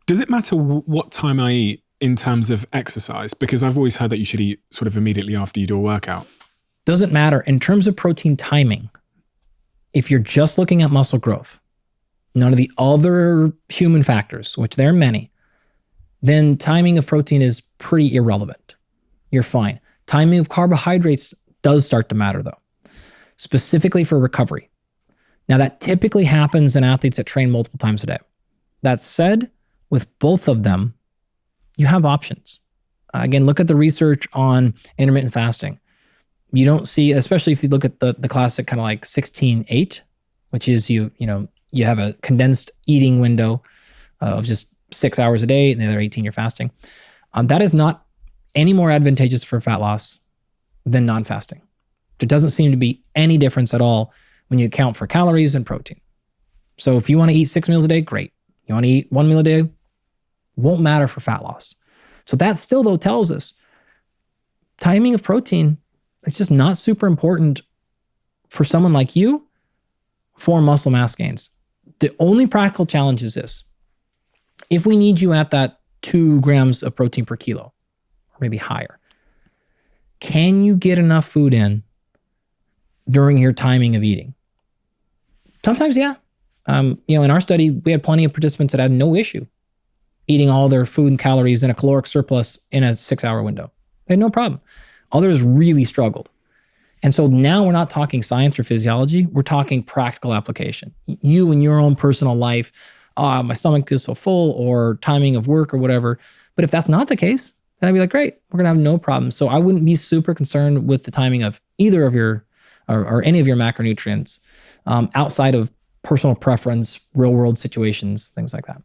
Does it matter what time I eat in terms of exercise? Because I've always heard that you should eat sort of immediately after you do a workout. Doesn't matter. In terms of protein timing, if you're just looking at muscle growth, none of the other human factors, which there are many, then timing of protein is pretty irrelevant. You're fine. Timing of carbohydrates does start to matter though, specifically for recovery. Now that typically happens in athletes that train multiple times a day. That said, with both of them, you have options. Again, look at the research on intermittent fasting. You don't see, especially if you look at the classic kind of like 16-8, which is you have a condensed eating window of just 6 hours a day, and the other 18 you're fasting. That is not any more advantageous for fat loss than non-fasting. There doesn't seem to be any difference at all when you account for calories and protein. So if you want to eat 6 meals a day, great. You want to eat 1 meal a day, won't matter for fat loss. So that still though tells us timing of protein, it's just not super important for someone like you for muscle mass gains. The only practical challenge is this. If we need you at that 2 grams of protein per kilo, or maybe higher, can you get enough food in during your timing of eating? Sometimes, yeah. In our study, we had plenty of participants that had no issue eating all their food and calories in a caloric surplus in a 6-hour window. They had no problem. Others really struggled. And so now we're not talking science or physiology. We're talking practical application. You in your own personal life, my stomach is so full, or timing of work or whatever. But if that's not the case, then I'd be like, great, we're gonna have no problem. So I wouldn't be super concerned with the timing of either of your, or any of your macronutrients outside of personal preference, real world situations, things like that.